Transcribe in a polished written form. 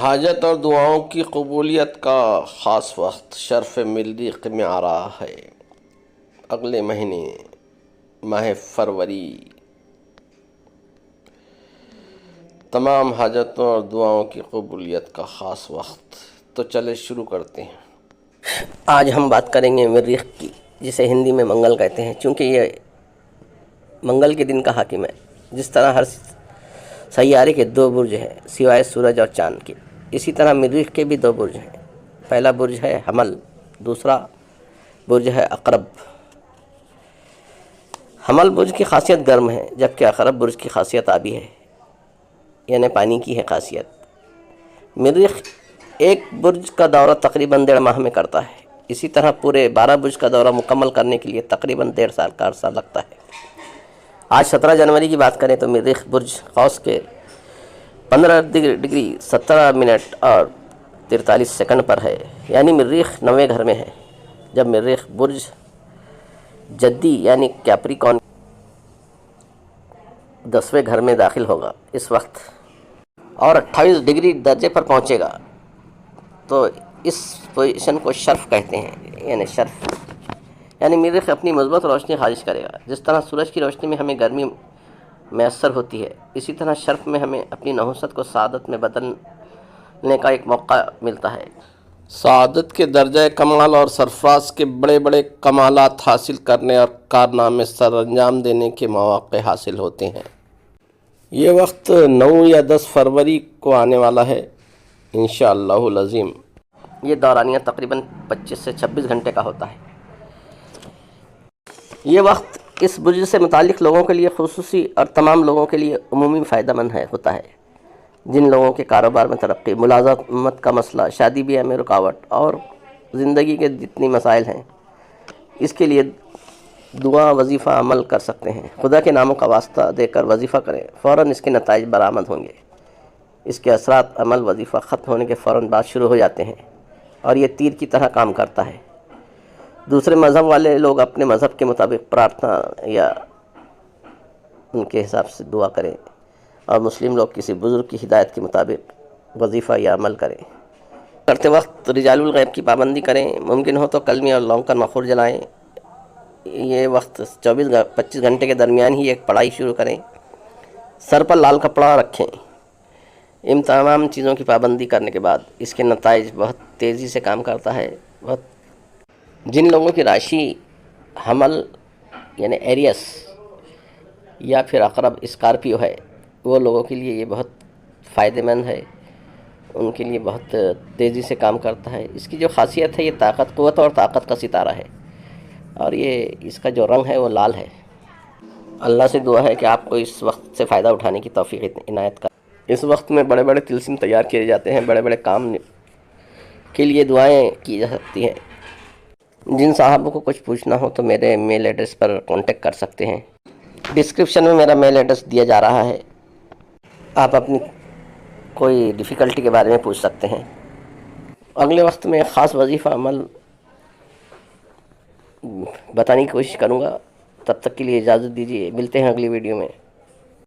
حاجت اور دعاؤں کی قبولیت کا خاص وقت شرف مریخ میں آ رہا ہے۔ اگلے مہینے ماہ فروری تمام حاجتوں اور دعاؤں کی قبولیت کا خاص وقت۔ تو چلے شروع کرتے ہیں۔ آج ہم بات کریں گے مریخ کی، جسے ہندی میں منگل کہتے ہیں، چونکہ یہ منگل کے دن کا حاکم ہے۔ جس طرح ہر سیارے کے 2 برج ہیں سوائے سورج اور چاند کے، اسی طرح مریخ کے بھی 2 برج ہیں۔ پہلا برج ہے حمل، دوسرا برج ہے عقرب۔ حمل برج کی خاصیت گرم ہے، جبکہ عقرب برج کی خاصیت آبی ہے، یعنی پانی کی ہے خاصیت۔ مریخ ایک برج کا دورہ تقریباً 1.5 ماہ میں کرتا ہے۔ اسی طرح پورے 12 برج کا دورہ مکمل کرنے کے لیے تقریباً 1.5 سال کا عرصہ لگتا ہے۔ آج 17 جنوری کی بات کریں تو مریخ برج قوس کے 15 ڈگری 17 منٹ اور 43 سیکنڈ پر ہے، یعنی مریخ 9ویں گھر میں ہے۔ جب مریخ برج جدی یعنی کیپریکارن 10ویں گھر میں داخل ہوگا، اس وقت اور 28 ڈگری درجے پر پہنچے گا، تو اس پوزیشن کو شرف کہتے ہیں، یعنی مریخ اپنی مثبت روشنی خارج کرے گا۔ جس طرح سورج کی روشنی میں ہمیں گرمی میسر ہوتی ہے، اسی طرح شرف میں ہمیں اپنی نحوست کو سعادت میں بدلنے کا ایک موقع ملتا ہے۔ سعادت کے درجہ کمال اور سرفراز کے بڑے بڑے کمالات حاصل کرنے اور کارنامے سر انجام دینے کے مواقع حاصل ہوتے ہیں۔ یہ وقت 9 یا 10 فروری کو آنے والا ہے انشاءاللہ العظیم۔ یہ دورانیہ تقریباً 25 سے 26 گھنٹے کا ہوتا ہے۔ یہ وقت اس برج سے متعلق لوگوں کے لیے خصوصی اور تمام لوگوں کے لیے عمومی فائدہ مند ہوتا ہے۔ جن لوگوں کے کاروبار میں ترقی، ملازمت کا مسئلہ، شادی بیاہ میں رکاوٹ اور زندگی کے جتنی مسائل ہیں، اس کے لیے دعا وظیفہ عمل کر سکتے ہیں۔ خدا کے ناموں کا واسطہ دے کر وظیفہ کریں، فوراً اس کے نتائج برآمد ہوں گے۔ اس کے اثرات عمل وظیفہ ختم ہونے کے فوراً بعد شروع ہو جاتے ہیں، اور یہ تیر کی طرح کام کرتا ہے۔ دوسرے مذہب والے لوگ اپنے مذہب کے مطابق پرارتھنا یا ان کے حساب سے دعا کریں، اور مسلم لوگ کسی بزرگ کی ہدایت کے مطابق وظیفہ یا عمل کرتے وقت رجال الغیب کی پابندی کریں۔ ممکن ہو تو کلمی اور لونگ کا نخور جلائیں۔ یہ وقت 24-25 گھنٹے کے درمیان ہی ایک پڑھائی شروع کریں۔ سر پر لال کپڑا رکھیں۔ ان تمام چیزوں کی پابندی کرنے کے بعد اس کے نتائج بہت تیزی سے کام کرتا ہے۔ جن لوگوں کی راشی حمل یعنی ایریس یا پھر عقرب اسکارپیو ہے، وہ لوگوں کے لیے یہ بہت فائدہ مند ہے، ان کے لیے بہت تیزی سے کام کرتا ہے۔ اس کی جو خاصیت ہے، یہ قوت اور طاقت کا ستارہ ہے، اور یہ اس کا جو رنگ ہے وہ لال ہے۔ اللہ سے دعا ہے کہ آپ کو اس وقت سے فائدہ اٹھانے کی توفیق عنایت کرے۔ اس وقت میں بڑے بڑے طلسم تیار کیے جاتے ہیں، بڑے بڑے کام کے لیے دعائیں کی جا سکتی ہیں۔ جن صاحبوں کو کچھ پوچھنا ہو تو میرے میل ایڈریس پر کانٹیکٹ کر سکتے ہیں۔ ڈسکرپشن میں میرا میل ایڈریس دیا جا رہا ہے، آپ اپنی کوئی ڈیفیکلٹی کے بارے میں پوچھ سکتے ہیں۔ اگلے وقت میں خاص وظیفہ عمل بتانے کی کوشش کروں گا۔ تب تک کے لیے اجازت دیجیے، ملتے ہیں اگلی ویڈیو میں۔